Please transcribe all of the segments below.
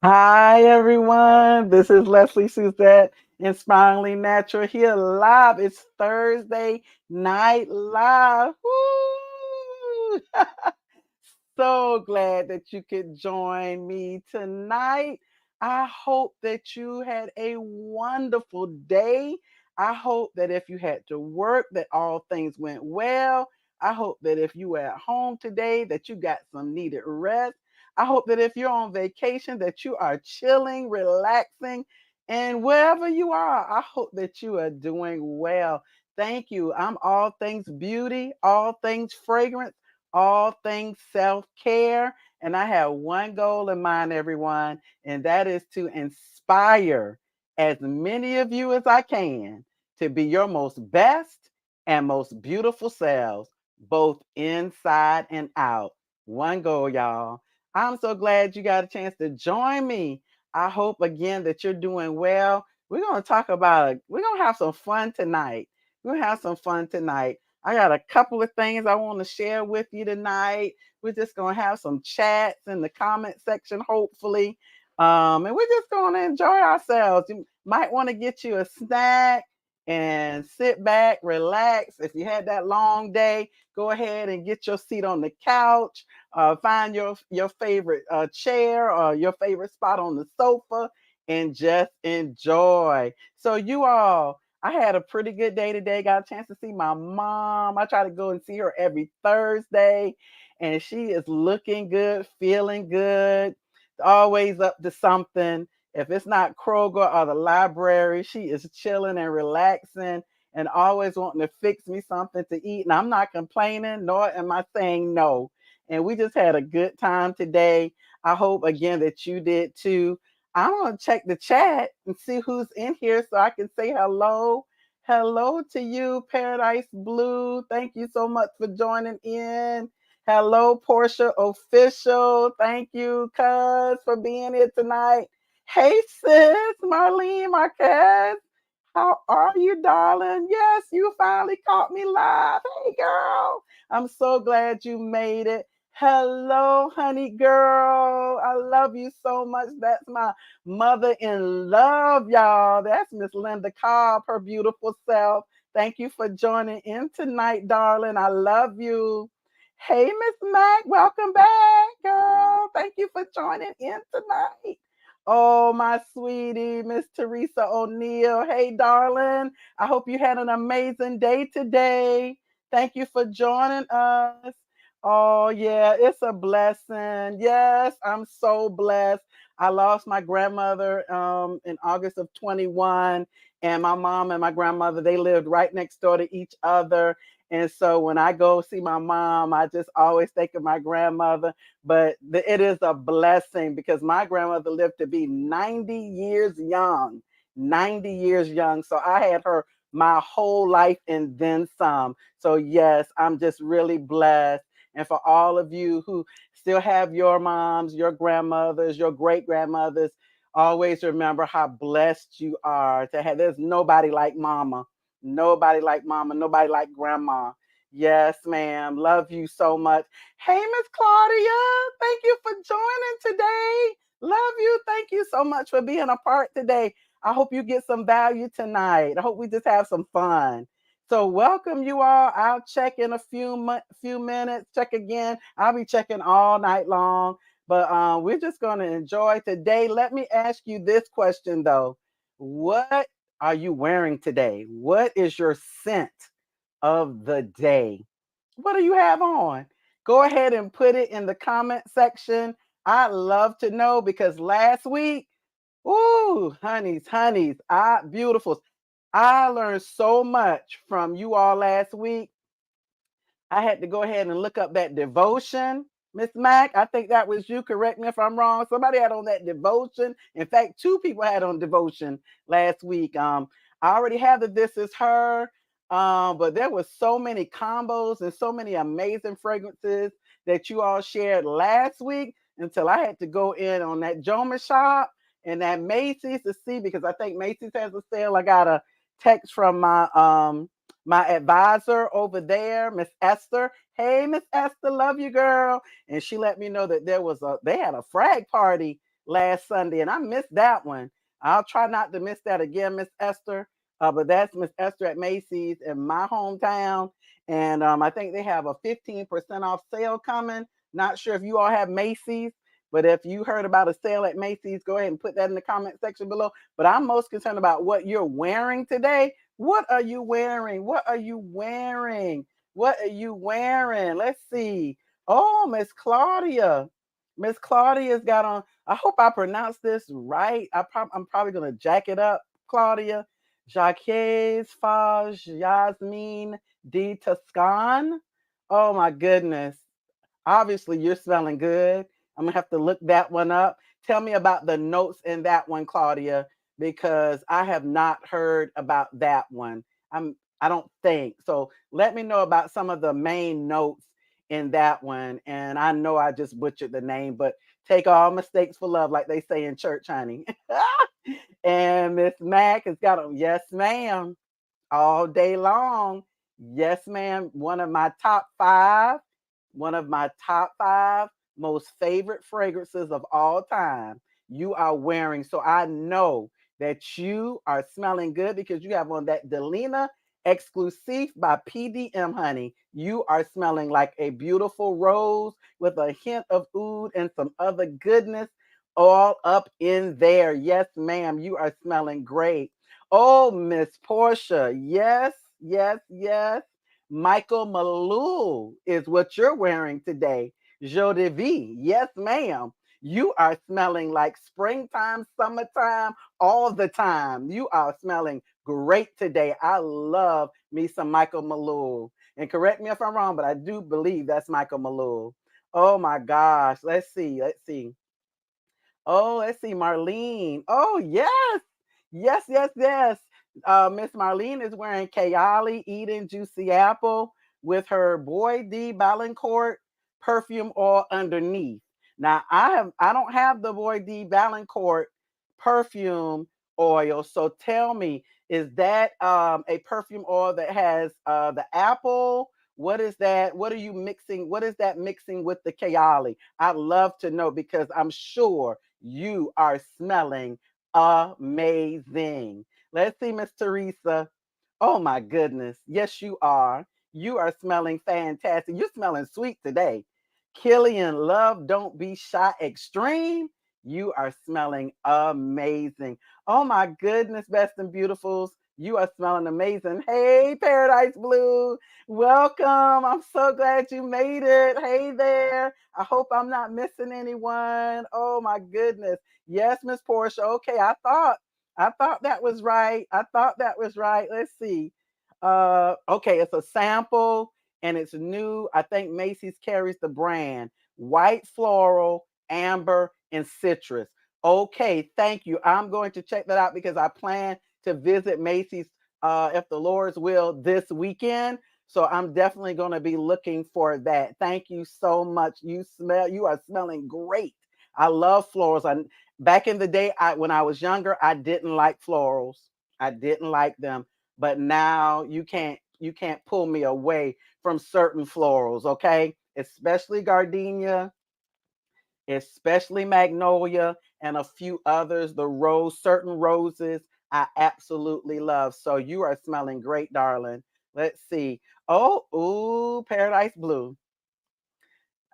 Hi, everyone. This is Lesley Suzette, Inspiringly Natural here live. It's Thursday night live. Woo! So glad that you could join me tonight. I hope that you had a wonderful day. I hope that if you had to work, that all things went well. I hope that if you were at home today, that you got some needed rest. I hope that if you're on vacation, that you are chilling, relaxing, and wherever you are, I hope that you are doing well. Thank you. I'm all things beauty, all things fragrance, all things self care. And I have one goal in mind, everyone, and that is to inspire as many of you as I can to be your most best and most beautiful selves, both inside and out. One goal, y'all. I'm so glad you got a chance to join me. I hope again that you're doing well. We're going to have some fun tonight. We're going to have some fun tonight. I got a couple of things I want to share with you tonight. We're just going to have some chats in the comment section, hopefully. And we're just going to enjoy ourselves. You might want to get you a snack and sit back, relax. If you had that long day, go ahead and get your seat on the couch. Find your favorite chair or your favorite spot on the sofa and just enjoy. So you all, I had a pretty good day today. Got a chance to see my mom. I try to go and see her every Thursday, and she is looking good, feeling good, always up to something. If it's not Kroger or the library, she is chilling and relaxing and always wanting to fix me something to eat. And I'm not complaining, nor am I saying no. And we just had a good time today. I hope again that you did too. I'm going to check the chat and see who's in here so I can say hello. Hello to you, Paradise Blue. Thank you so much for joining in. Hello, Portia Official. Thank you, cuz, for being here tonight. Hey, sis, Marlene Marquez. How are you, darling? Yes, you finally caught me live. Hey, girl. I'm so glad you made it. Hello, honey girl. I love you so much. That's my mother in love, y'all. That's Miss Linda Cobb, her beautiful self. Thank you for joining in tonight, darling. I love you. Hey, Miss Mac, welcome back, girl. Thank you for joining in tonight. Oh, my sweetie, Miss Teresa O'Neill. Hey, darling. I hope you had an amazing day today. Thank you for joining us. Oh, yeah, it's a blessing. Yes, I'm so blessed. I lost my grandmother in August of 21, and my mom and my grandmother, they lived right next door to each other. And so when I go see my mom, I just always think of my grandmother. But it is a blessing because my grandmother lived to be 90 years young, 90 years young. So I had her my whole life and then some. So, yes, I'm just really blessed. And for all of you who still have your moms, your grandmothers, your great grandmothers, always remember how blessed you are to have. There's nobody like mama, nobody like mama, nobody like grandma. Yes, ma'am. Love you so much. Hey, Miss Claudia, thank you for joining today. Love you. Thank you so much for being a part today. I hope you get some value tonight. I hope we just have some fun. So welcome you all. I'll check in a few minutes. Check again. I'll be checking all night long. But we're just going to enjoy today. Let me ask you this question though. What are you wearing today? What is your scent of the day? What do you have on? Go ahead and put it in the comment section. I'd love to know because last week, ooh, honeys, beautifuls. I learned so much from you all last week. I had to go ahead and look up that devotion. Miss Mac, I think that was you. Correct me if I'm wrong. Somebody had on that devotion. In fact, two people had on devotion last week. I already have the This Is Her, but there was so many combos and so many amazing fragrances that you all shared last week until I had to go in on that Joma shop and that Macy's to see because I think Macy's has a sale. I got a text from my advisor over there, Miss Esther. Hey, Miss Esther, love you, girl. And she let me know that they had a frag party last Sunday, and I missed that one. I'll try not to miss that again, Miss Esther. But that's Miss Esther at Macy's in my hometown. And I think they have a 15% off sale coming. Not sure if you all have Macy's, but if you heard about a sale at Macy's, go ahead and put that in the comment section below. But I'm most concerned about what you're wearing today. What are you wearing? What are you wearing? What are you wearing? Let's see. Oh, Miss Claudia. Miss Claudia's got on. I hope I pronounced this right. I'm probably gonna jack it up, Claudia. Jacques Fage Yasmin de Toscan. Oh my goodness. Obviously, you're smelling good. I'm gonna have to look that one up. Tell me about the notes in that one, Claudia, because I have not heard about that one. I don't think so. Let me know about some of the main notes in that one. And I know I just butchered the name, but take all mistakes for love, like they say in church, honey. And Miss Mac has got a yes, ma'am, all day long. Yes, ma'am. One of my top five most favorite fragrances of all time. You are wearing. So I know that you are smelling good because you have on that Delina Exclusive by PDM, honey. You are smelling like a beautiful rose with a hint of oud and some other goodness all up in there. Yes, ma'am. You are smelling great. Oh, Miss Portia. Yes, yes, yes. Michael Malou is what you're wearing today. Joe de Vie. Yes, ma'am. You are smelling like springtime, summertime, all the time. You are smelling great today. I love me some Michael Malou. And correct me if I'm wrong, but I do believe that's Michael Malou. Oh my gosh. Let's see. Let's see. Oh, let's see, Marlene. Oh, yes. Yes, yes, yes. Miss Marlene is wearing Kayali Eden Juicy Apple with her Boy D Valancourt perfume oil underneath. Now, I don't have the Boy D Valancourt perfume oil. So tell me, is that a perfume oil that has the apple? What is that? What are you mixing? What is that mixing with the Kayali? I'd love to know because I'm sure you are smelling amazing. Let's see, Miss Teresa. Oh my goodness. Yes, you are. You are smelling fantastic. You're smelling sweet today. Killian Love, Don't Be Shy Extreme. You are smelling amazing. Oh my goodness, best and beautifuls. You are smelling amazing. Hey, Paradise Blue. Welcome. I'm so glad you made it. Hey there. I hope I'm not missing anyone. Oh my goodness. Yes, Miss Portia. Okay, I thought that was right. I thought that was right. Let's see. Okay, it's a sample and it's new. I think Macy's carries the brand. White floral, amber, and citrus. Okay, thank you. I'm going to check that out because I plan to visit Macy's if the Lord's will this weekend. So I'm definitely going to be looking for that. Thank you so much. You are smelling great. I love florals. Back in the day, when I was younger, I didn't like florals. I didn't like them, but now you can't pull me away from certain florals, okay? Especially gardenia, especially magnolia, and a few others. Certain roses, I absolutely love. So you are smelling great, darling. Let's see. Oh, ooh, Paradise Blue.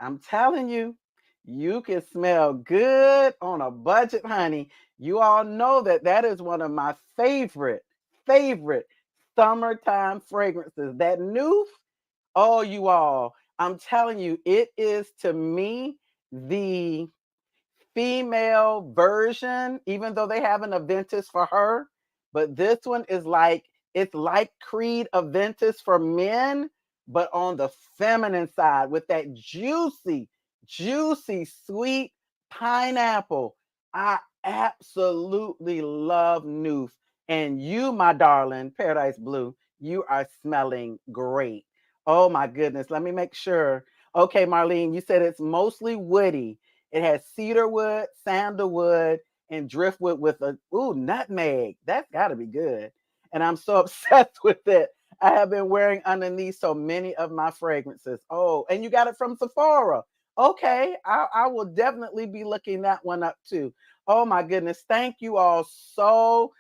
I'm telling you, you can smell good on a budget, honey. You all know that that is one of my favorite summertime fragrances. That new, oh, you all, I'm telling you, it is to me the female version, even though they have an Aventus for her. But this one is like, it's like Creed Aventus for men, but on the feminine side with that juicy, sweet pineapple. I absolutely love Noof. And you, my darling, Paradise Blue, you are smelling great. Oh my goodness. Let me make sure. Okay, Marlene, you said it's mostly woody. It has cedar wood, sandalwood, and driftwood with a nutmeg. That's got to be good. And I'm so obsessed with it. I have been wearing underneath so many of my fragrances. Oh, and you got it from Sephora. Okay, I will definitely be looking that one up too. Oh my goodness. Thank you all so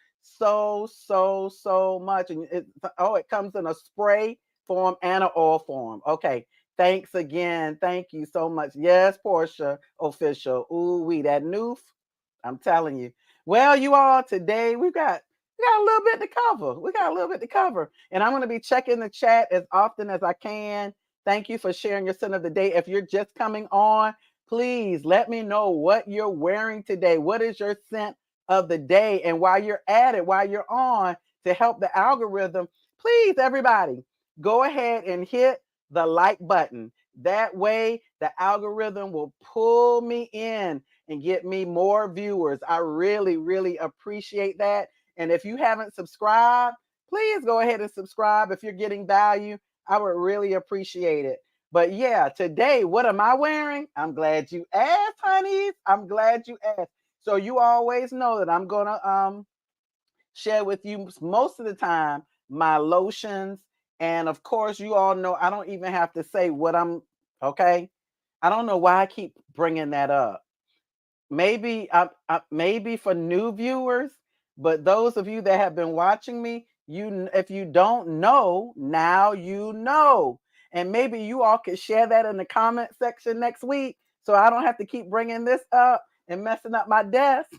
much. And it comes in a spray form and an oil form. Okay. Thanks again. Thank you so much. Yes, Portia official. Ooh, that noof. I'm telling you. Well, you all, today we got a little bit to cover. We got a little bit to cover. And I'm going to be checking the chat as often as I can. Thank you for sharing your scent of the day. If you're just coming on, please let me know what you're wearing today. What is your scent of the day? And while you're at it, while you're on, to help the algorithm, please, everybody, go ahead and hit the like button. That way, the algorithm will pull me in and get me more viewers. I really, really appreciate that. And if you haven't subscribed, please go ahead and subscribe. If you're getting value, I would really appreciate it. But yeah, today, what am I wearing? I'm glad you asked, honeys. I'm glad you asked. So you always know that I'm gonna share with you most of the time my lotions. And of course, you all know I don't even have to say what I'm, okay? I don't know why I keep bringing that up. Maybe for new viewers, but those of you that have been watching me, if you don't know, now you know. And maybe you all could share that in the comment section next week, so I don't have to keep bringing this up and messing up my desk.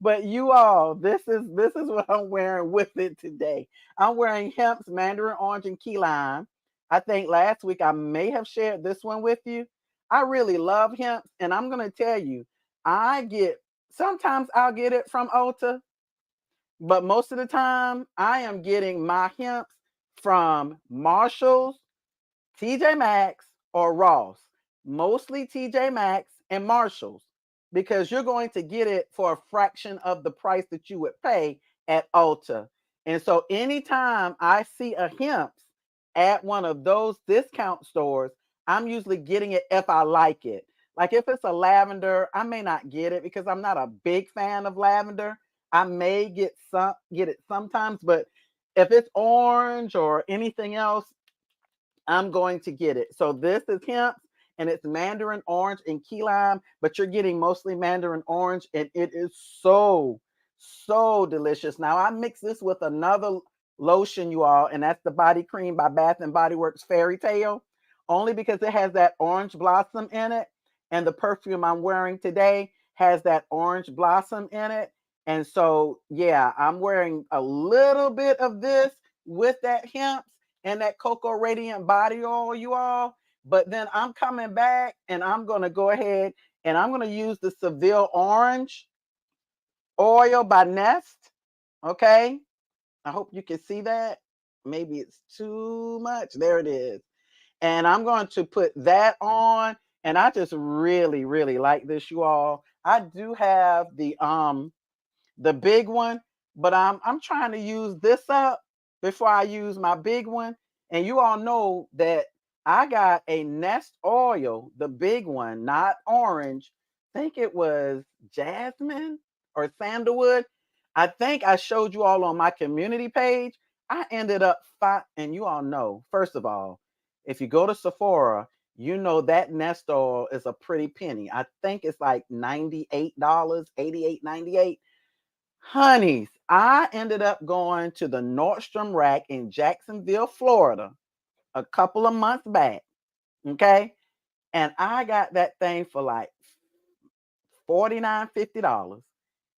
But you all, this is what I'm wearing with it today. I'm wearing Hemp's Mandarin Orange and Key Lime. I think last week I may have shared this one with you. I really love Hemp's, and I'm gonna tell you, I get sometimes I'll get it from Ulta, but most of the time I am getting my Hemp's from Marshalls, TJ Maxx, or Ross. Mostly TJ Maxx and Marshalls, because you're going to get it for a fraction of the price that you would pay at Ulta. And so anytime I see a Hemp's at one of those discount stores, I'm usually getting it if I like it. Like if it's a lavender, I may not get it because I'm not a big fan of lavender. I may get it sometimes, but if it's orange or anything else, I'm going to get it. So this is hemp and it's mandarin orange and key lime, but you're getting mostly mandarin orange and it is so delicious. Now I mix this with another lotion, you all, and that's the body cream by Bath and Body Works Fairy Tale, only because it has that orange blossom in it. And the perfume I'm wearing today has that orange blossom in it. And so, yeah, I'm wearing a little bit of this with that hemp and that Cocoa Radiant Body Oil, you all. But then I'm coming back and I'm going to go ahead and I'm going to use the Seville Orange Oil by Nest. Okay. I hope you can see that. Maybe it's too much. There it is. And I'm going to put that on. And I just really, really like this, you all. I do have the big one, but I'm trying to use this up before I use my big one. And you all know that I got a Nest oil, the big one, not orange. I think it was jasmine or sandalwood. I think I showed you all on my community page. I ended up and you all know, first of all, if you go to Sephora, you know that Nest oil is a pretty penny. I think it's like $98, 88.98. Honeys, I ended up going to the Nordstrom Rack in Jacksonville, Florida, a couple of months back. Okay. And I got that thing for like $49, $50.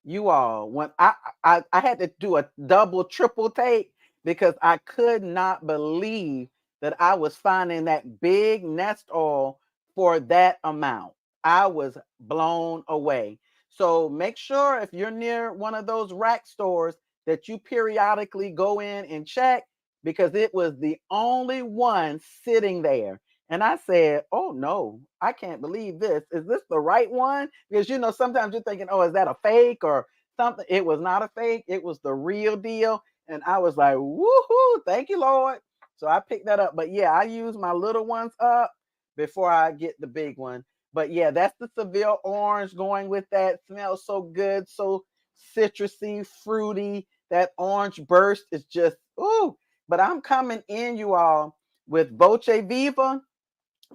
You all, when I had to do a double, triple take because I could not believe that I was finding that big Nest oil for that amount. I was blown away. So make sure if you're near one of those rack stores that you periodically go in and check, because it was the only one sitting there. And I said, oh no, I can't believe this. Is this the right one? Because sometimes you're thinking, oh, is that a fake or something? It was not a fake, it was the real deal. And I was like, woohoo, thank you, Lord. So I picked that up. But yeah, I use my little ones up before I get the big one. But yeah, that's the Seville orange going with that. Smells so good, so citrusy, fruity. That orange burst is just, ooh. But I'm coming in, you all, with Voce Viva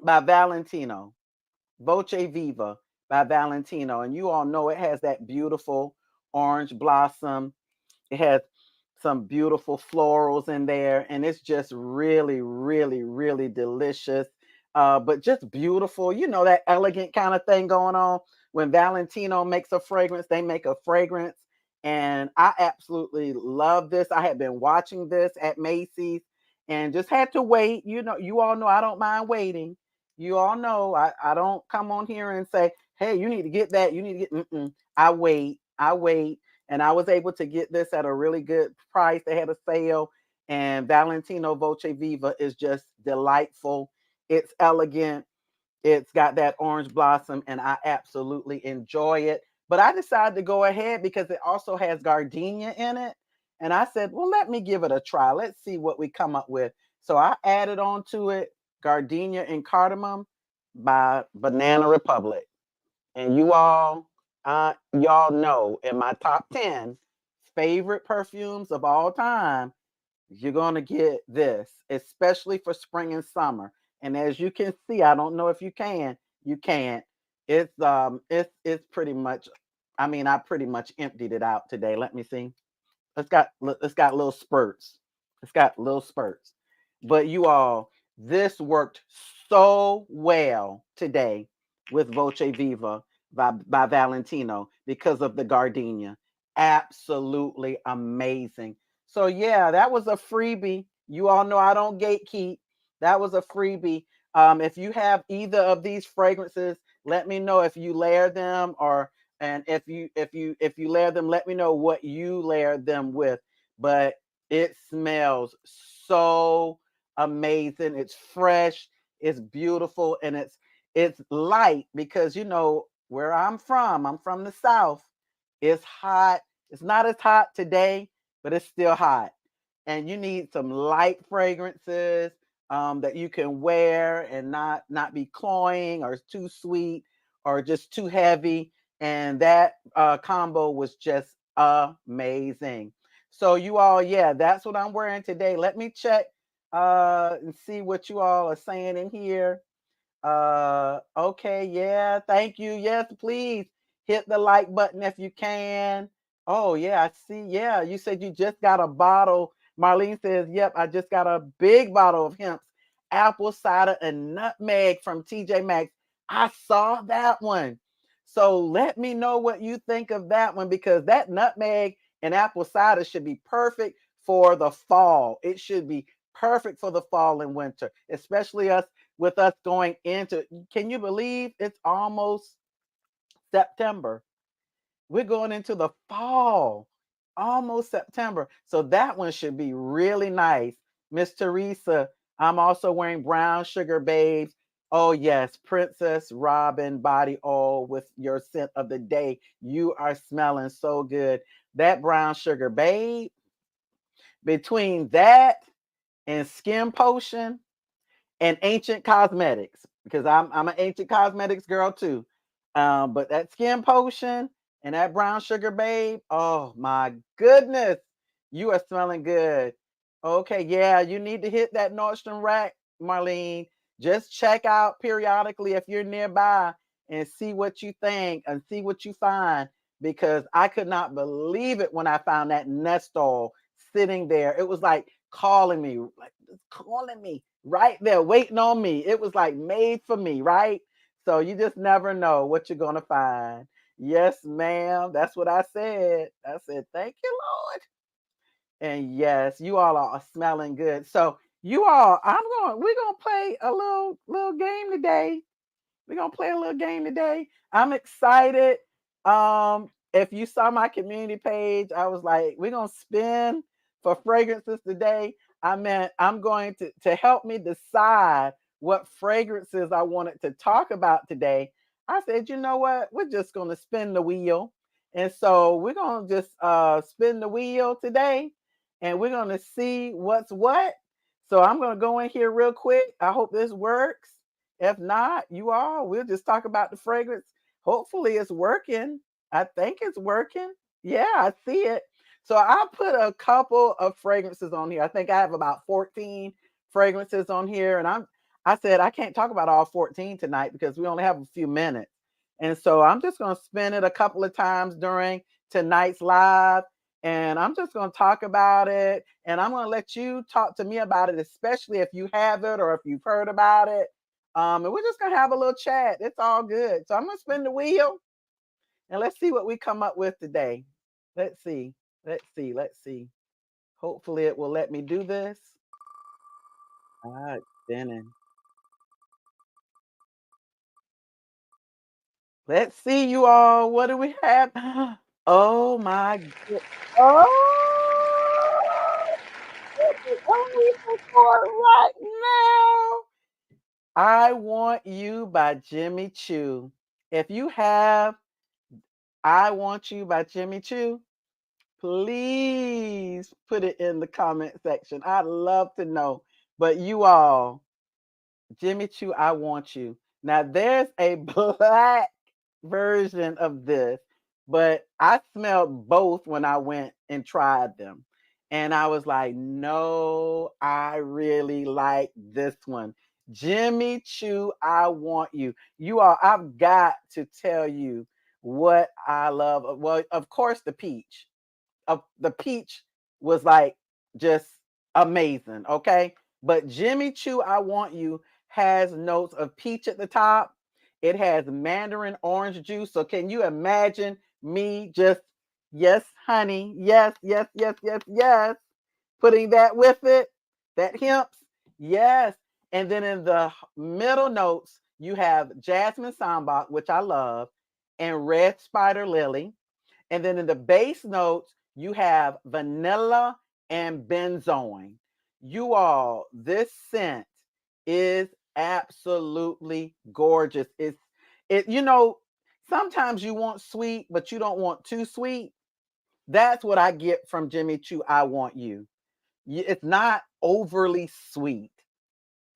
by Valentino. Voce Viva by Valentino. And you all know it has that beautiful orange blossom. It has some beautiful florals in there, and it's just really, really, really delicious. But just beautiful, that elegant kind of thing going on. When Valentino makes a fragrance, they make a fragrance. And I absolutely love this. I had been watching this at Macy's and just had to wait. You all know I don't mind waiting. You all know I don't come on here and say, hey, you need to get that. You need to get, I wait. I wait, and I was able to get this at a really good price. They had a sale, and Valentino Voce Viva is just delightful. It's elegant. It's got that orange blossom, and I absolutely enjoy it. But I decided to go ahead because it also has gardenia in it. And I said, well, let me give it a try. Let's see what we come up with. So I added on to it Gardenia and Cardamom by Banana Republic. And y'all know in my top 10 favorite perfumes of all time, you're going to get this, especially for spring and summer. And as you can see, I don't know if you can't. It's pretty much, I mean, I pretty much emptied it out today. Let me see. It's got little spurts. It's got little spurts. But you all, this worked so well today with Voce Viva by Valentino because of the gardenia. Absolutely amazing. So yeah, that was a freebie. You all know I don't gatekeep. That was a freebie. If you have either of these fragrances, let me know if you layer them, or and if you layer them, let me know what you layer them with. But it smells so amazing. It's fresh, it's beautiful, and it's light because where I'm from the South. It's hot. It's not as hot today, but it's still hot. And you need some light fragrances that you can wear and not be cloying or too sweet or just too heavy. And that combo was just amazing. So you all, yeah, that's what I'm wearing today. Let me check and see what you all are saying in here. Okay, yeah, thank you. Yes, please hit the like button if you can. Oh, yeah, I see. Yeah, you said you just got a bottle. Marlene says, yep, I just got a big bottle of Hemp's apple cider and nutmeg from TJ Maxx. I saw that one. So let me know what you think of that one, because that nutmeg and apple cider should be perfect for the fall. It should be perfect for the fall and winter, especially with us going into, can you believe it's almost September? We're going into the fall, almost September. So that one should be really nice. Miss Teresa, I'm also wearing Brown Sugar Babes. Oh, yes, Princess Robin body oil with your scent of the day. You are smelling so good. That Brown Sugar Babe, between that and Skin Potion, and Ancient Cosmetics, because I'm an Ancient Cosmetics girl too. But that Skin Potion and that Brown Sugar Babe, oh my goodness, you are smelling good. Okay, yeah, you need to hit that Nordstrom rack, Marlene. Just check out periodically if you're nearby and see what you think and see what you find, because I could not believe it when I found that nest oil sitting there. It was like calling me right there, waiting on me. It was like made for me, right? So you just never know what you're gonna find. Yes, ma'am. That's what I said. I said, thank you, Lord. And yes, you all are smelling good. So you all, we're gonna play a little game today. We're gonna play a little game today. I'm excited. If you saw my community page, I was like, we're gonna spin for fragrances today. I meant I'm going to help me decide what fragrances I wanted to talk about today. I said, you know what? We're just gonna spin the wheel. And so we're gonna just spin the wheel today, and we're gonna see what's what. So I'm gonna go in here real quick. I hope this works. If not, we'll just talk about the fragrance. Hopefully it's working. I think it's working. Yeah, I see it. So I put a couple of fragrances on here. I think I have about 14 fragrances on here, and I said, I can't talk about all 14 tonight because we only have a few minutes. And so I'm just going to spin it a couple of times during tonight's live. And I'm just going to talk about it. And I'm going to let you talk to me about it, especially if you have it or if you've heard about it. And we're just going to have a little chat. It's all good. So I'm going to spin the wheel and let's see what we come up with today. Let's see. Let's see. Let's see. Hopefully it will let me do this. It's spinning. Let's see, you all. What do we have? Oh my good. Oh, this is only for right now. I Want You by Jimmy Choo. If you have I Want You by Jimmy Choo, please put it in the comment section. I'd love to know. But you all, Jimmy Choo, I Want You. Now there's a black version of this, but I smelled both when I went and tried them. And I was like, no, I really like this one. Jimmy Choo, I Want You. You all, I've got to tell you what I love. Well, of course, the peach. The peach was like just amazing. Okay. But Jimmy Choo, I Want You has notes of peach at the top. It has mandarin orange juice. So can you imagine me just, yes, honey, yes, yes, yes, yes, yes, putting that with it, that hemps, yes. And then in the middle notes, you have jasmine sambach, which I love, and red spider lily. And then in the base notes, you have vanilla and benzoin. You all, this scent is absolutely gorgeous. Sometimes you want sweet, but you don't want too sweet. That's what I get from Jimmy Choo. I Want You. It's not overly sweet.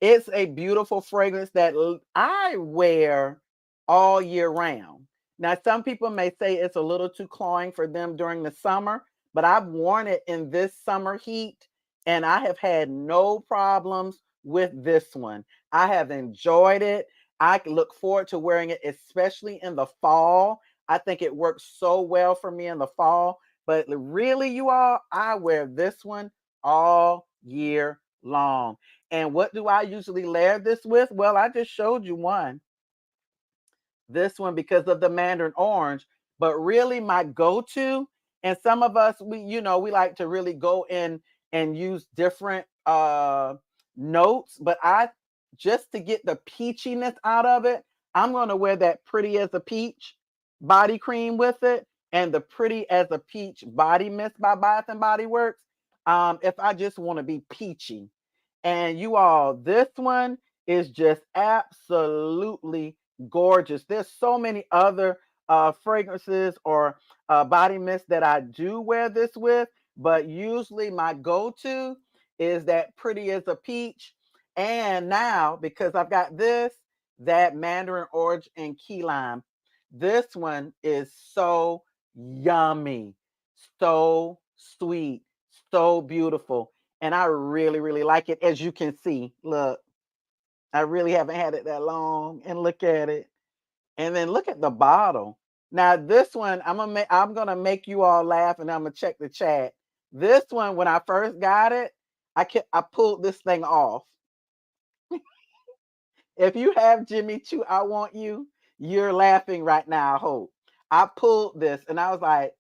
It's a beautiful fragrance that I wear all year round. Now, some people may say it's a little too cloying for them during the summer, but I've worn it in this summer heat and I have had no problems with this one. I have enjoyed it. I look forward to wearing it, especially in the fall. I think it works so well for me in the fall. But really, you all, I wear this one all year long. And what do I usually layer this with? Well, I just showed you one. This one because of the mandarin orange, but really my go-to, and some of us we like to really go in and use different notes, but I just to get the peachiness out of it, I'm going to wear that Pretty as a Peach body cream with it and the Pretty as a Peach body mist by Bath and Body Works. If I just want to be peachy. And you all, this one is just absolutely gorgeous. There's so many other fragrances or body mist that I do wear this with, but usually my go-to is that Pretty as a Peach. And now, because I've got this, that mandarin orange and key lime, this one is so yummy, so sweet, so beautiful. And I really, really like it. As you can see, look, I really haven't had it that long. And look at it. And then look at the bottle. Now this one, I'm gonna make you all laugh, and I'm gonna check the chat. This one, when I first got it, I pulled this thing off. If you have Jimmy Choo, I Want You, you're laughing right now. I hope. I pulled this, and I was like,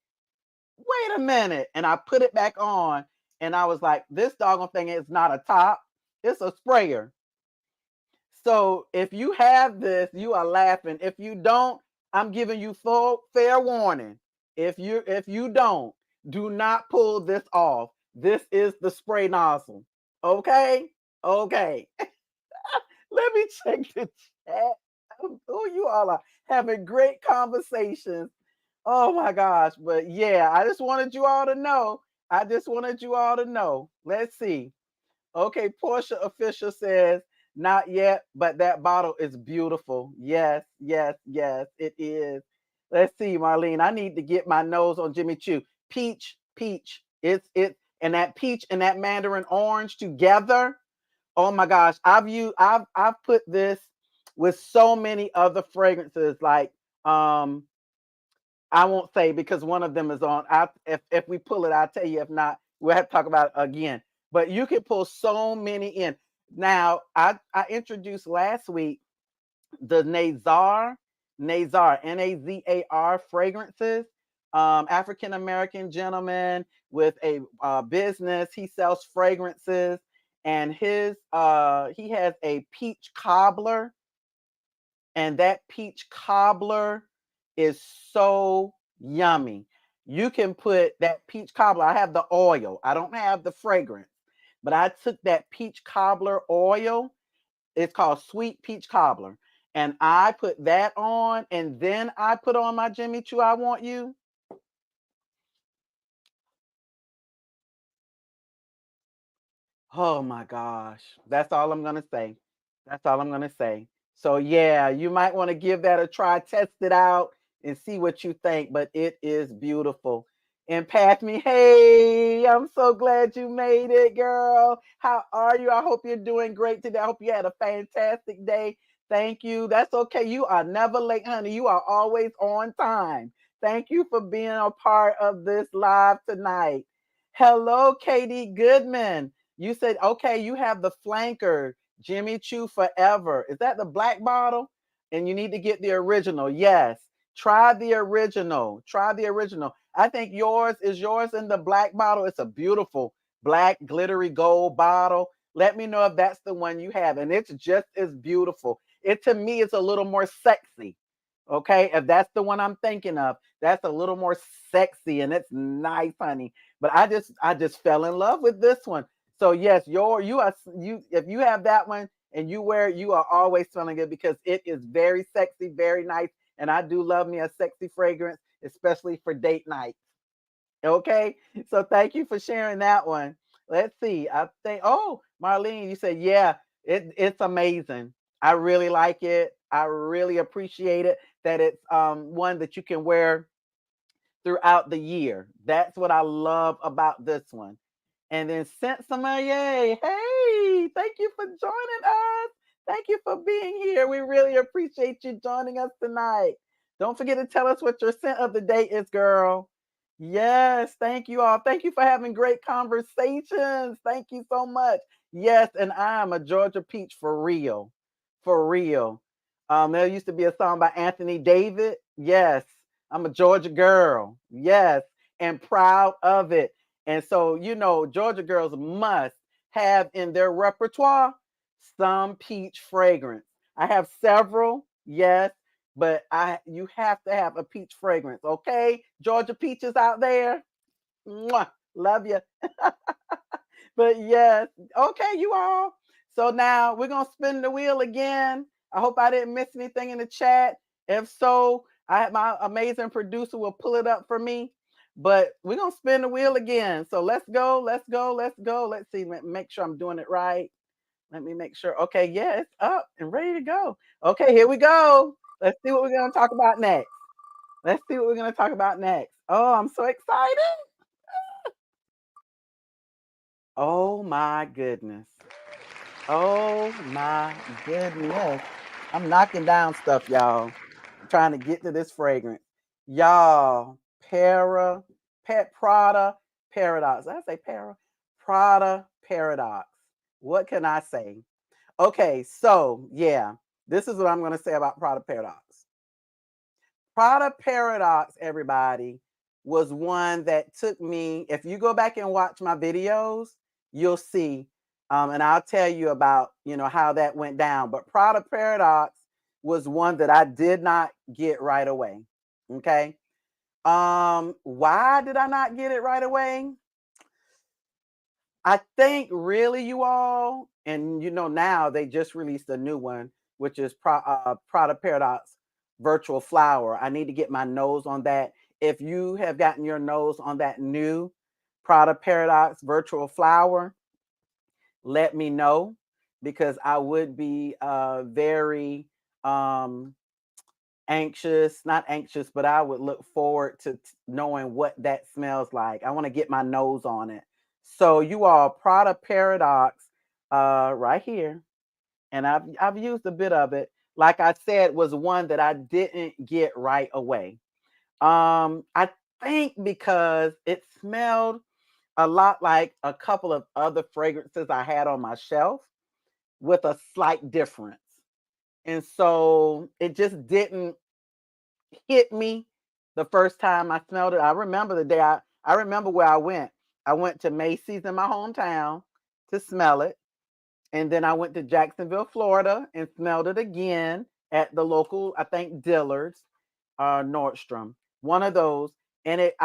wait a minute, and I put it back on, and I was like, this doggone thing is not a top, it's a sprayer. So if you have this, you are laughing. If you don't, I'm giving you full fair warning. If you don't, do not pull this off. This is the spray nozzle. Okay? Okay. Let me check the chat. Oh, you all are having great conversations. Oh my gosh. But yeah, I just wanted you all to know. I just wanted you all to know. Let's see. Okay, Portia Official says, not yet, but that bottle is beautiful. Yes, yes, yes, it is. Let's see, Marlene. I need to get my nose on Jimmy Choo. Peach, peach. And that peach and that mandarin orange together. Oh my gosh, I've put this with so many other fragrances. Like I won't say because one of them is on. If we pull it, I'll tell you. If not, we'll have to talk about it again. But you can pull so many in. Now, I introduced last week the Nazar, Nazar fragrances. African American gentleman with a business. He sells fragrances, and he has a peach cobbler, and that peach cobbler is so yummy. You can put that peach cobbler. I have the oil. I don't have the fragrance, but I took that peach cobbler oil. It's called sweet peach cobbler. And I put that on, and then I put on my Jimmy Choo I Want You. Oh my gosh. That's all I'm gonna say. That's all I'm gonna say. So yeah, you might want to give that a try, test it out, and see what you think. But it is beautiful. And Path Me, hey, I'm so glad you made it, girl. How are you? I hope you're doing great today. I hope you had a fantastic day. Thank you. That's okay. You are never late, honey. You are always on time. Thank you for being a part of this live tonight. Hello, Katie Goodman. You said, okay, you have the flanker, Jimmy Choo Forever. Is that the black bottle? And you need to get the original. Yes. Try the original. Try the original. I think yours in the black bottle. It's a beautiful black glittery gold bottle. Let me know if that's the one you have. And it's just as beautiful. It to me is a little more sexy. Okay. If that's the one I'm thinking of, that's a little more sexy and it's nice, honey. But I just fell in love with this one. So yes, you if you have that one and you wear it, you are always smelling good because it is very sexy, very nice. And I do love me a sexy fragrance, especially for date night. Okay. So thank you for sharing that one. Let's see. I think, oh, Marlene, you said, yeah, it's amazing. I really like it. I really appreciate it that it's one that you can wear throughout the year. That's what I love about this one. And then Saint Sommelier, hey, thank you for joining us. Thank you for being here. We really appreciate you joining us tonight. Don't forget to tell us what your scent of the day is, girl. Yes, thank you all. Thank you for having great conversations. Thank you so much. Yes, and I am a Georgia peach for real. For real. There used to be a song by Anthony David. Yes, I'm a Georgia girl. Yes, and proud of it. And so, Georgia girls must have in their repertoire some peach fragrance. I have several, yes, but you have to have a peach fragrance, okay? Georgia peaches out there. Mwah, love you. But yes, okay, you all. So now we're gonna spin the wheel again. I hope I didn't miss anything in the chat. If so, my amazing producer will pull it up for me. But we're gonna spin the wheel again. So let's go, let's go, let's go. Let's see, make sure I'm doing it right. Let me make sure. Okay, yeah, it's up and ready to go. Okay, here we go. Let's see what we're gonna talk about next. Let's see what we're gonna talk about next. Oh, I'm so excited. Oh my goodness. Oh my goodness. I'm knocking down stuff, y'all. I'm trying to get to this fragrance. Y'all, Prada Paradox. Did I say Prada Paradox. What can I say? Okay, so yeah, this is what I'm going to say about Prada Paradox. Prada Paradox, everybody, was one that took me. If you go back and watch my videos, you'll see, and I'll tell you about how that went down. But Prada Paradox was one that I did not get right away. Okay, why did I not get it right away? I think really you all, and now they just released a new one, which is Prada Paradox Virtual Flower. I need to get my nose on that. If you have gotten your nose on that new Prada Paradox Virtual Flower, let me know because I would be very anxious, not anxious, but I would look forward to knowing what that smells like. I want to get my nose on it. So you all, Prada Paradox right here, and I've used a bit of it. Like I said, was one that I didn't get right away. I think because it smelled a lot like a couple of other fragrances I had on my shelf with a slight difference. And so it just didn't hit me the first time I smelled it. I remember the day I remember where I went. I went to Macy's in my hometown to smell it. And then I went to Jacksonville, Florida and smelled it again at the local, I think Dillard's, Nordstrom, one of those. And it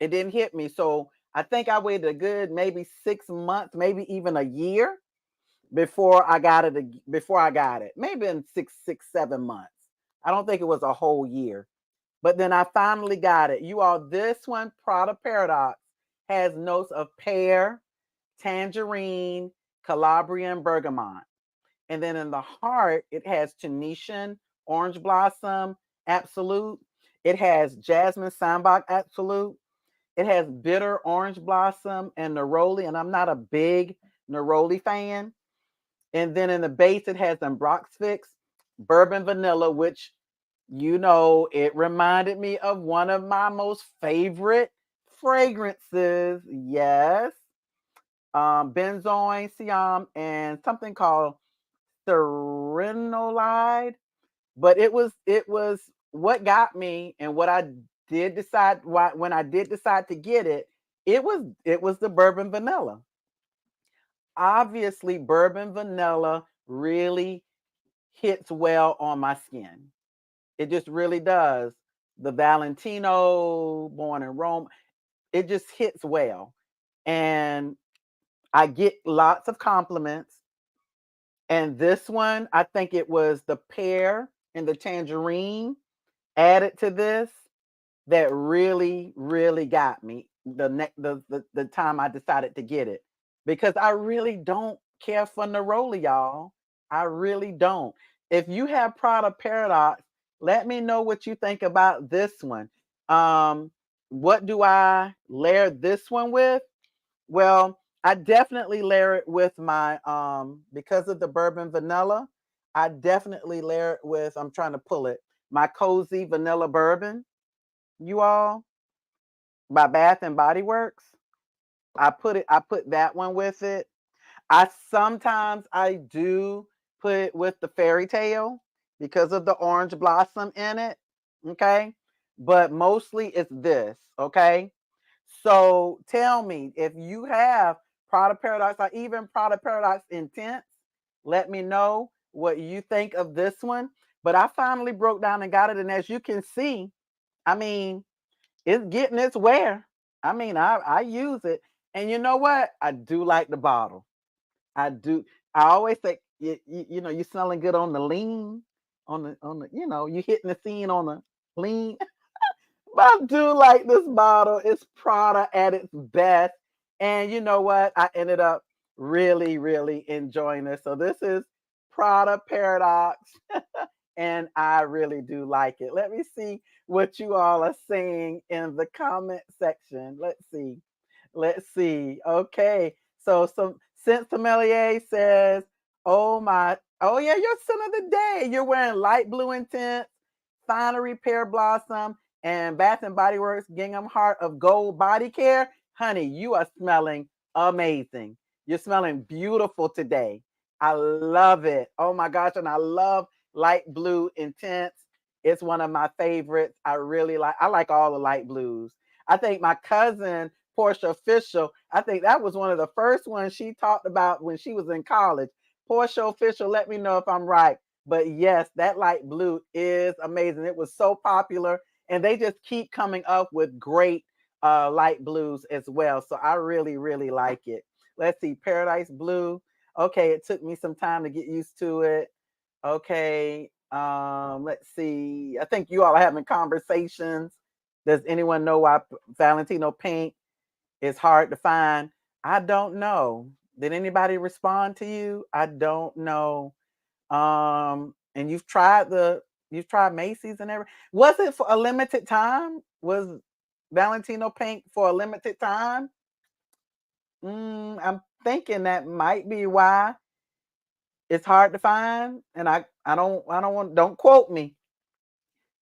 didn't hit me. So I think I waited a good maybe 6 months, maybe even a year before I got it. Before I got it, maybe in 7 months. I don't think it was a whole year. But then I finally got it. You all, this one, Prada Paradox, has notes of pear, tangerine, Calabrian bergamot. And then in the heart, it has Tunisian, orange blossom, absolute. It has jasmine, sambac, absolute. It has bitter orange blossom and neroli. And I'm not a big neroli fan. And then in the base, it has Ambroxfix, bourbon vanilla, which it reminded me of one of my most favorite fragrances. Yes. Benzoin, Siam, and something called serenolide. But it was what got me, and what I did decide why when I did decide to get it, it was the bourbon vanilla. Obviously, bourbon vanilla really hits well on my skin. It just really does. The Valentino, born in Rome, it just hits well. And I get lots of compliments. And this one, I think it was the pear and the tangerine added to this that really, really got me the time I decided to get it, because I really don't care for neroli, y'all. I really don't. If you have Prada Paradox, let me know what you think about this one. Um, what do I layer this one with? Well, I definitely layer it with my because of the bourbon vanilla. I definitely layer it with, I'm trying to pull it, my cozy vanilla bourbon, you all, by Bath and Body Works. I put that one with it. I do put it with the fairy tale because of the orange blossom in it. Okay. But mostly it's this. Okay. So tell me if you have Prada Paradox or even Prada Paradox Intense, let me know what you think of this one. But I finally broke down and got it. And as you can see, I mean, it's getting its wear. I mean, I use it. And you know what? I do like the bottle. I do. I always say, you're smelling good on the lean, you hitting the scene on the lean. But I do like this bottle. It's Prada at its best. And you know what? I ended up really, really enjoying this. So this is Prada Paradox. And I really do like it. Let me see what you all are saying in the comment section. Let's see. Let's see. Okay. So some Scent Sommelier says, oh my, oh yeah, your scent of the day. You're wearing light blue intense, finery pear blossom, and Bath and Body Works Gingham Heart of Gold body care. Honey, you are smelling amazing. You're smelling beautiful today. I love it. Oh my gosh. And I love light blue intense. It's one of my favorites. I like all the light blues. I think my cousin Portia Official, I think that was one of the first ones she talked about when she was in college. Portia Official, let me know if I'm right. But yes, that light blue is amazing. It was so popular, and they just keep coming up with great light blues as well. So I really, really like it. Let's see, Paradise Blue. Okay, it took me some time to get used to it. Okay, let's see. I think you all are having conversations. Does anyone know why Valentino Pink is hard to find? I don't know. Did anybody respond to you? I don't know. And you've tried Macy's and everything. Was it for a limited time? Was Valentino Pink for a limited time? I'm thinking that might be why it's hard to find. And I don't want, don't quote me,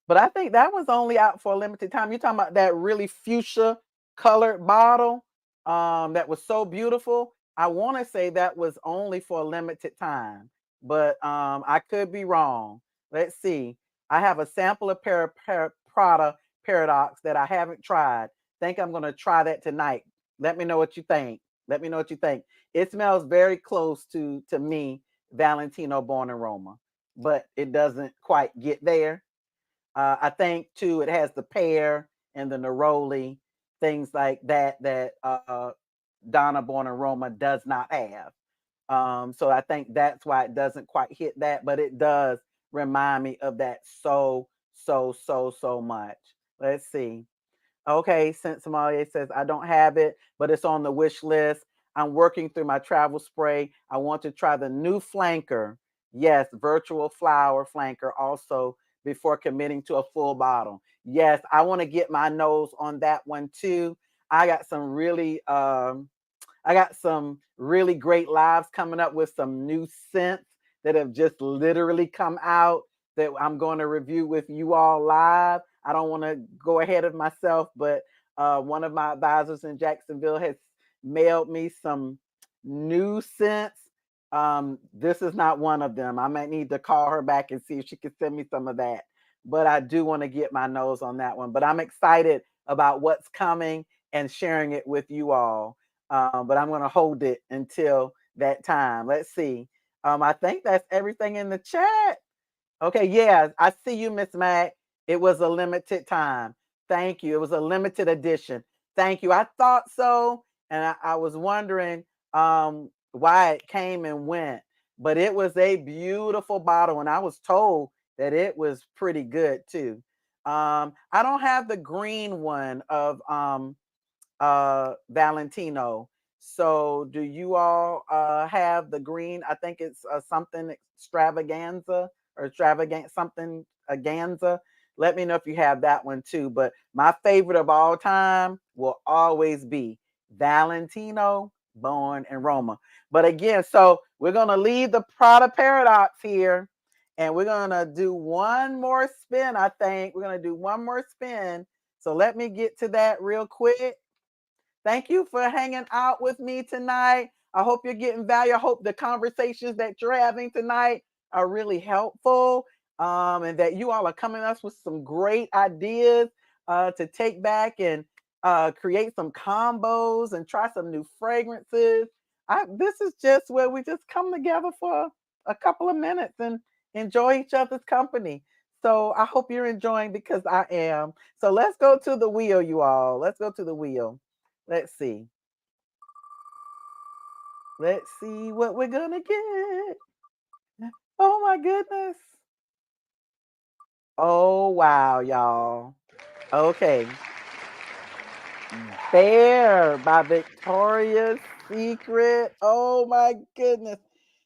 but I think that was only out for a limited time. You're talking about that really fuchsia colored bottle that was so beautiful. I want to say that was only for a limited time, but I could be wrong. Let's see. I have a sample of Prada Paradox that I haven't tried. Think I'm going to try that tonight. Let me know what you think. Let me know what you think. It smells very close to me, Valentino Born in Roma, but it doesn't quite get there. I think too, it has the pear and the neroli, things like that that Donna Born in Roma does not have. So I think that's why it doesn't quite hit that, but it does remind me of that so much. Let's see. Okay, since Somalia says I don't have it, but it's on the wish list. I'm working through my travel spray. I want to try the new flanker. Yes, virtual flower flanker also before committing to a full bottle. Yes, I want to get my nose on that one too. I got some really I got some really great lives coming up with some new scents that have just literally come out that I'm going to review with you all live. I don't want to go ahead of myself, but one of my advisors in Jacksonville has mailed me some new scents. This is not one of them. I might need to call her back and see if she can send me some of that. But I do want to get my nose on that one. But I'm excited about what's coming and sharing it with you all. But I'm going to hold it until that time. Let's see. I think that's everything in the chat. Okay, yeah, I see you, Miss Mac. It was a limited time. Thank you. It was a limited edition. Thank you. I thought so, and I was wondering why it came and went, but it was a beautiful bottle, and I was told that it was pretty good too. I don't have the green one of Valentino. So do you all have the green? I think it's something extravaganza or extravagant something aganza. Let me know if you have that one too. But my favorite of all time will always be Valentino Born in Roma. But again, so we're gonna leave the Prada paradox here, and we're gonna do one more spin. I think we're gonna do one more spin. So let me get to that real quick. Thank you for hanging out with me tonight. I hope you're getting value. I hope the conversations that you're having tonight are really helpful, and that you all are coming us with some great ideas to take back and create some combos and try some new fragrances. This is just where we just come together for a couple of minutes and enjoy each other's company. So I hope you're enjoying because I am. So let's go to the wheel, you all. Let's go to the wheel. Let's see. Let's see what we're gonna get. Oh my goodness. Oh wow, y'all. Okay. Bear by Victoria's Secret. Oh my goodness.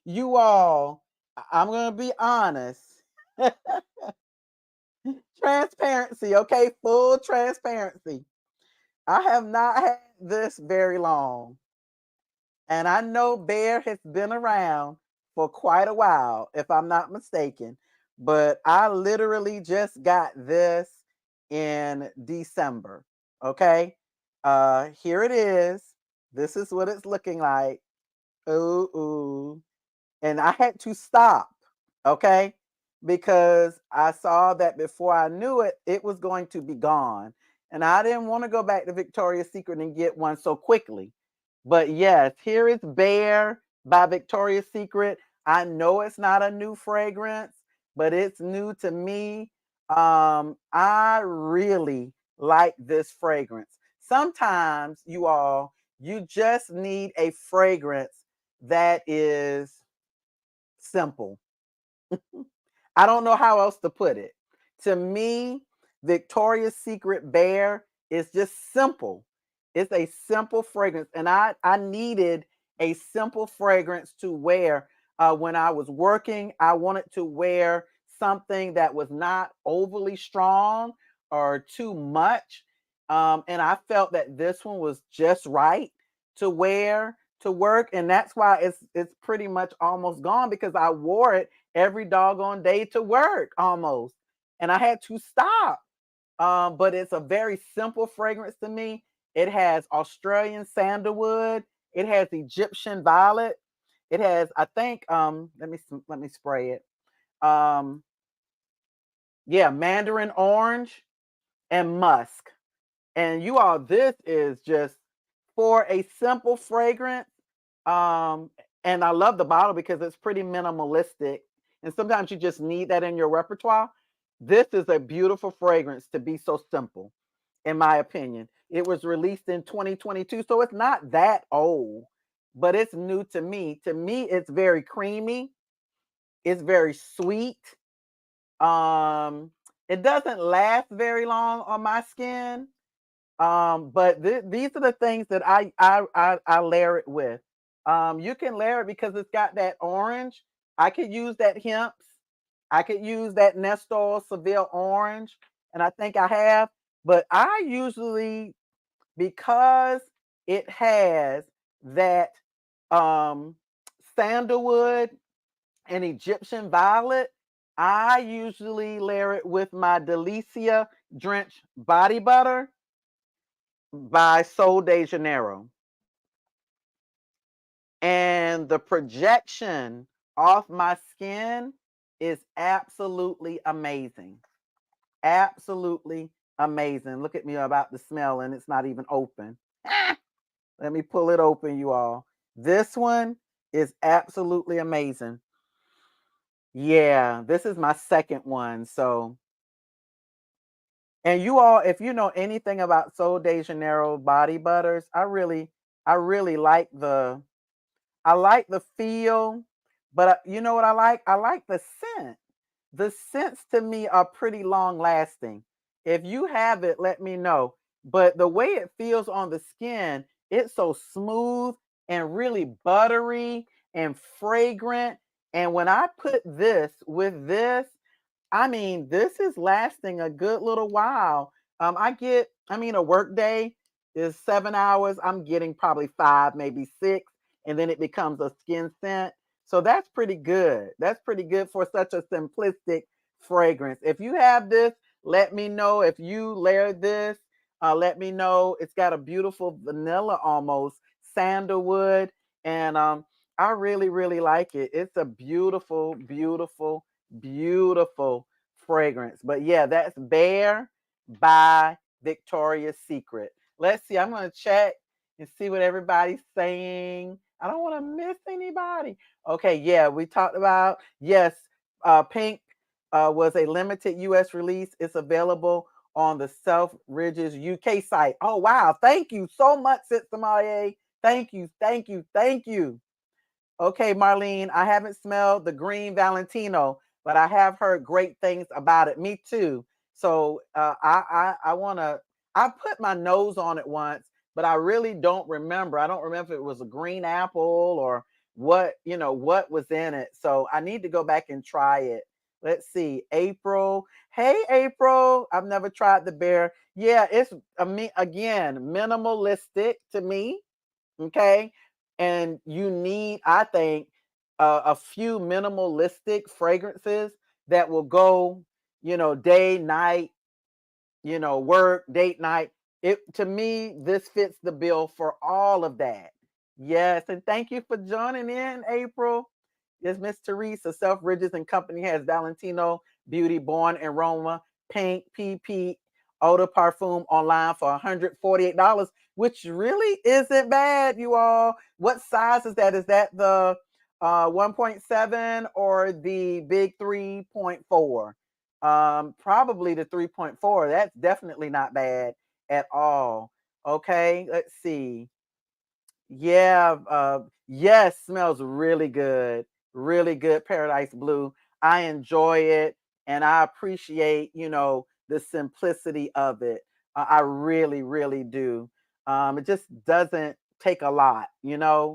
You all, I'm gonna be honest. Transparency, okay? Full transparency. I have not had this very long. And I know Bear has been around for quite a while, if I'm not mistaken. But I literally just got this in December. Okay. Here it is. This is what it's looking like. Ooh, ooh. And I had to stop, okay? Because I saw that before I knew it, it was going to be gone. And I didn't want to go back to Victoria's Secret and get one so quickly. But yes, here is Bear by Victoria's Secret. I know it's not a new fragrance, but it's new to me. I really like this fragrance. Sometimes you all, you just need a fragrance that is simple. I don't know how else to put it. To me, Victoria's Secret Bear is just simple. It's a simple fragrance, and I needed a simple fragrance to wear when I was working. I wanted to wear something that was not overly strong or too much, and I felt that this one was just right to wear. to work, and that's why it's pretty much almost gone because I wore it every doggone day to work almost, and I had to stop. But it's a very simple fragrance to me. It has Australian sandalwood. It has Egyptian violet. It has, I think, let me spray it. Um, yeah, mandarin orange and musk. And you all, this is just for a simple fragrance. Um, and I love the bottle because it's pretty minimalistic. And sometimes you just need that in your repertoire. This is a beautiful fragrance to be so simple, in my opinion. It was released in 2022, so it's not that old, but it's new to me. To me, it's very creamy, it's very sweet. Um, it doesn't last very long on my skin, but these are the things that I layer it with. You can layer it because it's got that orange. I could use that hemps. I could use that Nestor Seville orange, and I think I have. But I usually, because it has that um, sandalwood and Egyptian violet, I usually layer it with my Delicia Drench Body Butter by Sol de Janeiro. And the projection off my skin is absolutely amazing. Absolutely amazing. Look at me about to smell, and it's not even open. Let me pull it open, you all. This one is absolutely amazing. Yeah, this is my second one. So, and you all, if you know anything about Sol de Janeiro body butters, I really like the feel, but you know what I like? I like the scent. The scents to me are pretty long lasting. If you have it, let me know. But the way it feels on the skin, it's so smooth and really buttery and fragrant. And when I put this with this, I mean, this is lasting a good little while. I mean, a work day is 7 hours. I'm getting probably five, maybe six, and then it becomes a skin scent. So that's pretty good. That's pretty good for such a simplistic fragrance. If you have this, let me know. If you layer this, let me know. It's got a beautiful vanilla almost sandalwood, and I really, really like it. It's a beautiful, beautiful, beautiful fragrance. But yeah, that's Bear by Victoria's Secret. Let's see. I'm going to check and see what everybody's saying. I don't want to miss anybody. Okay, yeah, we talked about, yes, Pink was a limited US release. It's available on the Selfridges UK site. Oh, wow. Thank you so much, Sid Sommelier. Thank you, thank you, thank you. Okay, Marlene, I haven't smelled the green Valentino, but I have heard great things about it. Me too. So I want to. I put my nose on it once, but I really don't remember. I don't remember if it was a green apple or what what was in it. So I need to go back and try it. Let's see, April. Hey, April. I've never tried the bear. Yeah, it's again minimalistic to me. Okay. And you need, I think, a few minimalistic fragrances that will go, day, night, work, date night. It to me, this fits the bill for all of that. Yes, and thank you for joining in, April. Yes, Miss Teresa, Self Ridges and Company has Valentino Beauty Born in Roma, Pink PP Eau de Parfum online for $148, which really isn't bad, you all. What size is that? Is that the 1.7 or the big 3.4? Probably the 3.4. That's definitely not bad at all. Okay, let's see. Yeah, yes, smells really good. Really good Paradise Blue. I enjoy it and I appreciate, the simplicity of it. I really, really do. It just doesn't take a lot,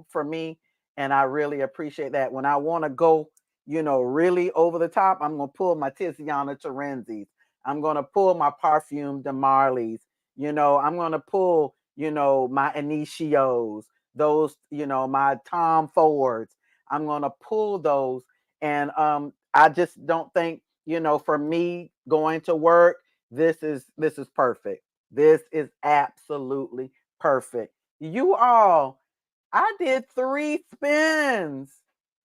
for me. And I really appreciate that. When I want to go, really over the top, I'm going to pull my Tiziana Terenzis. I'm going to pull my Parfume de Marley's. I'm going to pull, my Initios. those, my Tom Fords. I'm going to pull those. And I just don't think, for me going to work, this is perfect. This is absolutely perfect. You all, I did 3 spins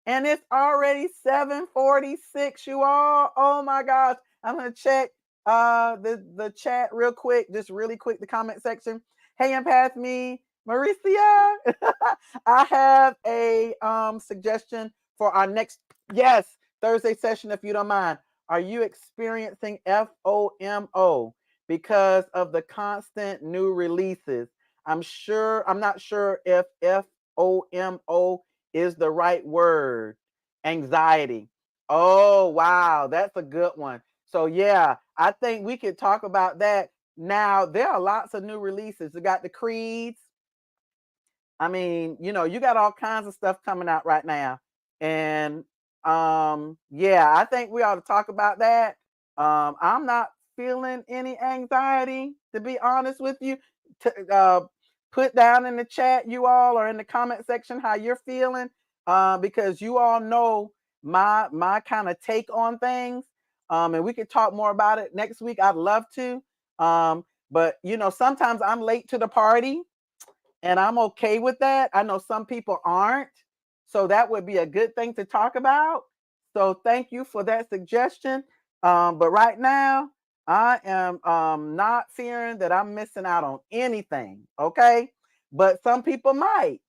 and it's already 7:46, you all. Oh my gosh. I'm gonna check the chat real quick, just really quick, the comment section. Hey, empath me, Maricia. I have a suggestion for our next, yes, Thursday session, if you don't mind. Are you experiencing FOMO because of the constant new releases? I'm not sure if FOMO is the right word. Anxiety. Oh, wow. That's a good one. So, yeah, I think we could talk about that. Now, there are lots of new releases. You got the Creeds. I mean, you got all kinds of stuff coming out right now. And yeah, I think we ought to talk about that. I'm not feeling any anxiety, to be honest with you. Put down in the chat, you all, or in the comment section, how you're feeling, because you all know my kind of take on things. And we could talk more about it next week. I'd love to. But sometimes I'm late to the party and I'm okay with that. I know some people aren't. So that would be a good thing to talk about. So thank you for that suggestion. But right now, I am not fearing that I'm missing out on anything. Okay. But some people might,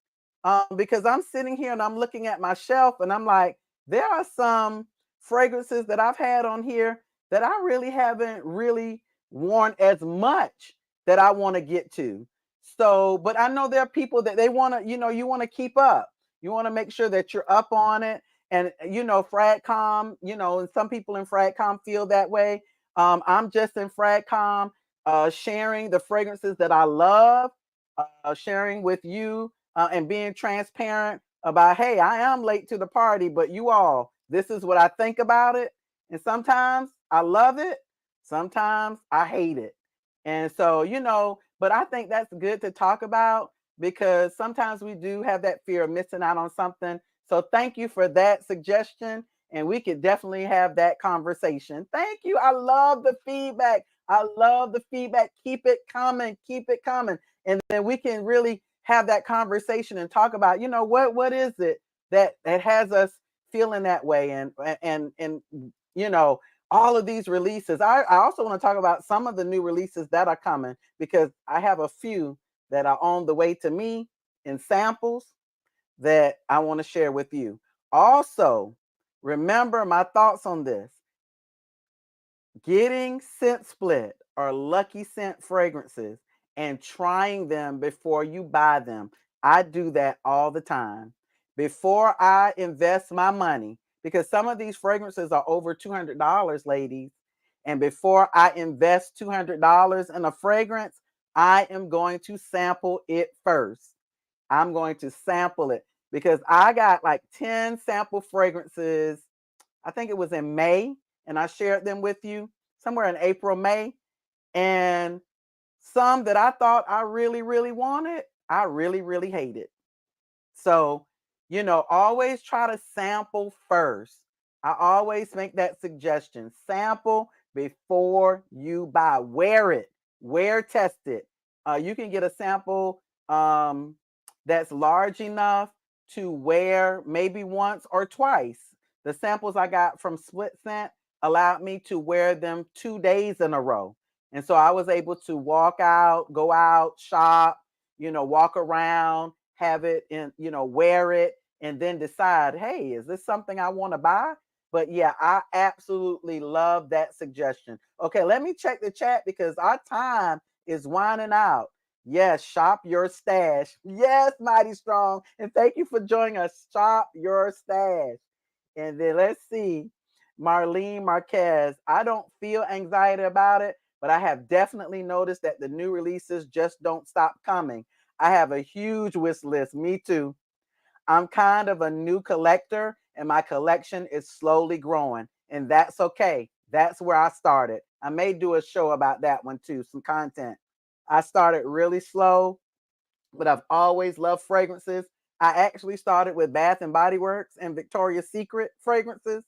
because I'm sitting here and I'm looking at my shelf and I'm like, there are some fragrances that I've had on here that I really haven't really worn as much that I want to get to. So, but I know there are people that they want to, you want to keep up. You want to make sure that you're up on it. And, FragCom, and some people in FragCom feel that way. I'm just in FragCom, sharing the fragrances that I love, sharing with you, and being transparent about, hey, I am late to the party, but you all, this is what I think about it. And sometimes I love it. Sometimes I hate it. And so, but I think that's good to talk about because sometimes we do have that fear of missing out on something. So thank you for that suggestion. And we could definitely have that conversation. Thank you. I love the feedback. I love the feedback. Keep it coming. Keep it coming. And then we can really have that conversation and talk about, what is it that has us feeling that way, and all of these releases. I also want to talk about some of the new releases that are coming because I have a few that are on the way to me in samples that I want to share with you. Also, remember my thoughts on this. Getting scent split or lucky scent fragrances and trying them before you buy them. I do that all the time. Before I invest my money, because some of these fragrances are over $200, ladies. And before I invest $200 in a fragrance, I am going to sample it first. I'm going to sample it because I got like 10 sample fragrances. I think it was in May, and I shared them with you somewhere in April, May. And some that I thought I really, really wanted, I really, really hated. So, always try to sample first. I always make that suggestion. Sample before you buy. Wear it. Wear test it. You can get a sample that's large enough to wear maybe once or twice. The samples I got from Split Scent allowed me to wear them 2 days in a row. And so I was able to walk out, go out, shop, walk around, have it in, wear it, and then decide, hey, is this something I want to buy? But yeah, I absolutely love that suggestion. Okay, let me check the chat because our time is winding out. Yes, shop your stash. Yes, Mighty Strong. And thank you for joining us. Shop your stash. And then let's see. Marlene Marquez. I don't feel anxiety about it, but I have definitely noticed that the new releases just don't stop coming. I have a huge wish list. Me too. I'm kind of a new collector and my collection is slowly growing, and that's okay. That's where I started. I may do a show about that one too, some content. I started really slow but I've always loved fragrances. I actually started with Bath and Body Works and Victoria's Secret fragrances,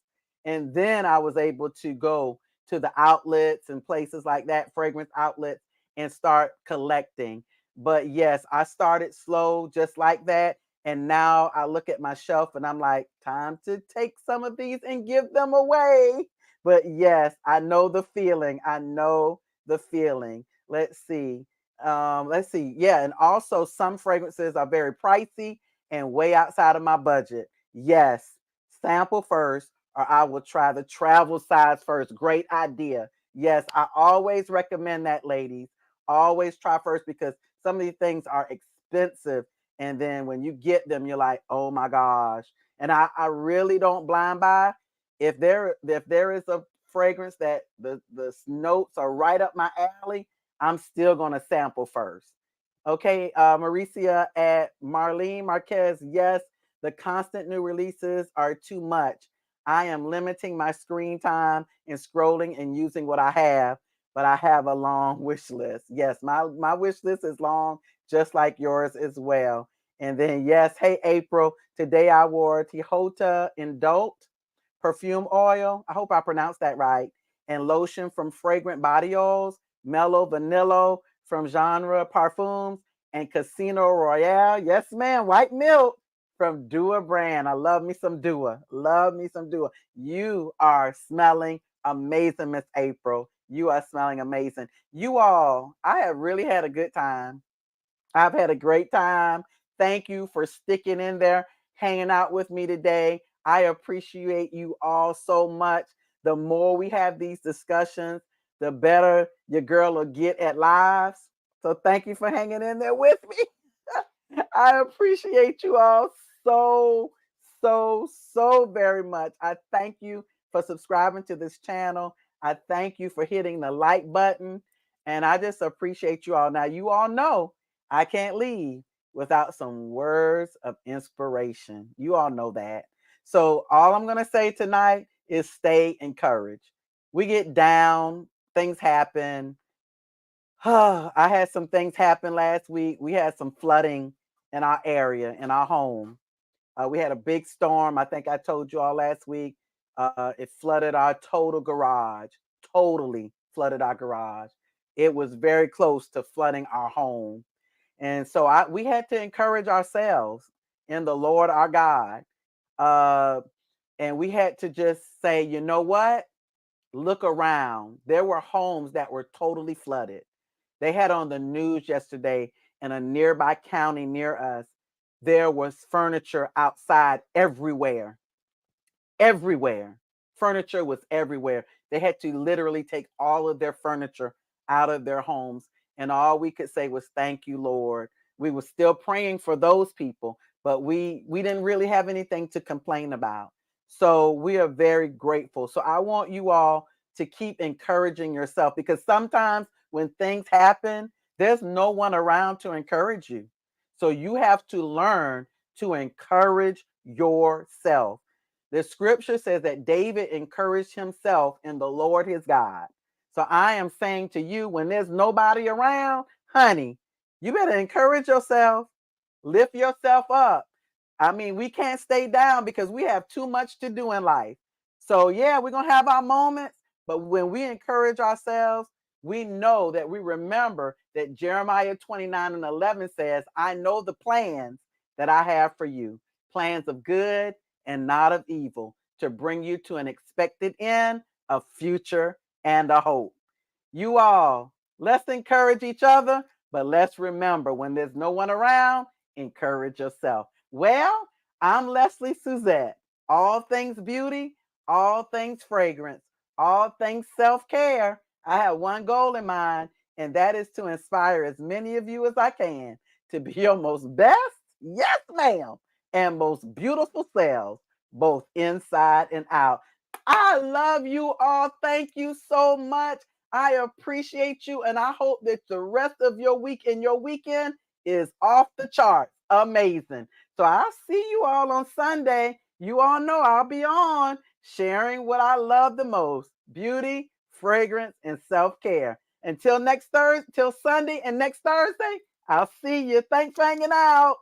and then I was able to go to the outlets and places like that, fragrance outlets, and start collecting. But yes, I started slow just like that, and now I look at my shelf and I'm like, time to take some of these and give them away. But yes, I know the feeling. I know the feeling. Let's see. Yeah, and also some fragrances are very pricey and way outside of my budget. Yes, sample first, or I will try the travel size first. Great idea. Yes, I always recommend that, ladies. Always try first because some of these things are expensive. And then when you get them, you're like, oh my gosh. And I really don't blind buy. If there is a fragrance that the notes are right up my alley, I'm still gonna sample first. Okay, Mauricia at Marlene Marquez. Yes, the constant new releases are too much. I am limiting my screen time and scrolling and using what I have, but I have a long wish list. Yes, my wish list is long, just like yours as well. And then yes, hey April, today I wore Tihota Indult perfume oil. I hope I pronounced that right. And lotion from Fragrant Body Oils, Mellow Vanilla from Genre Parfums, and Casino Royale. Yes, ma'am. White milk from Dua brand. I love me some Dua. Love me some Dua. You are smelling amazing, Miss April. You are smelling amazing. You all, I have really had a good time. I've had a great time. Thank you for sticking in there, hanging out with me today. I appreciate you all so much. The more we have these discussions, the better your girl will get at lives. So thank you for hanging in there with me. I appreciate you all so, so very much. I thank you for subscribing to this channel. I thank you for hitting the like button. And I just appreciate you all. Now, you all know I can't leave without some words of inspiration. You all know that. So, all I'm going to say tonight is stay encouraged. We get down, things happen. I had some things happen last week. We had some flooding in our area, in our home. We had a big storm. I think I told you all last week. It flooded our total garage, totally flooded our garage. It was very close to flooding our home. And so we had to encourage ourselves in the Lord our God. Uh, and we had to just say, you know what? Look around. There were homes that were totally flooded. They had on the news yesterday in a nearby county near us, there was furniture outside everywhere, everywhere. Furniture was everywhere. They had to literally take all of their furniture out of their homes. And all we could say was, thank you, Lord. We were still praying for those people, but we didn't really have anything to complain about. So we are very grateful. So I want you all to keep encouraging yourself because sometimes when things happen, there's no one around to encourage you. So you have to learn to encourage yourself. The scripture says that David encouraged himself in the Lord his God. So I am saying to you, when there's nobody around, honey, you better encourage yourself, lift yourself up. I mean, we can't stay down because we have too much to do in life. So, yeah, we're going to have our moments, but when we encourage ourselves, we know that we remember that Jeremiah 29:11 says, I know the plans that I have for you, plans of good and not of evil, to bring you to an expected end, a future, and a hope. You all, let's encourage each other, but let's remember when there's no one around, encourage yourself. Well, I'm Lesley Suzette. All things beauty, all things fragrance, all things self care. I have one goal in mind, and that is to inspire as many of you as I can to be your most best, yes, ma'am, and most beautiful selves, both inside and out. I love you all. Thank you so much. I appreciate you, and I hope that the rest of your week and your weekend is off the charts. Amazing. So I'll see you all on Sunday. You all know I'll be on sharing what I love the most: beauty, fragrance, and self care. Until next Thursday, till Sunday and next Thursday, I'll see you. Thanks for hanging out.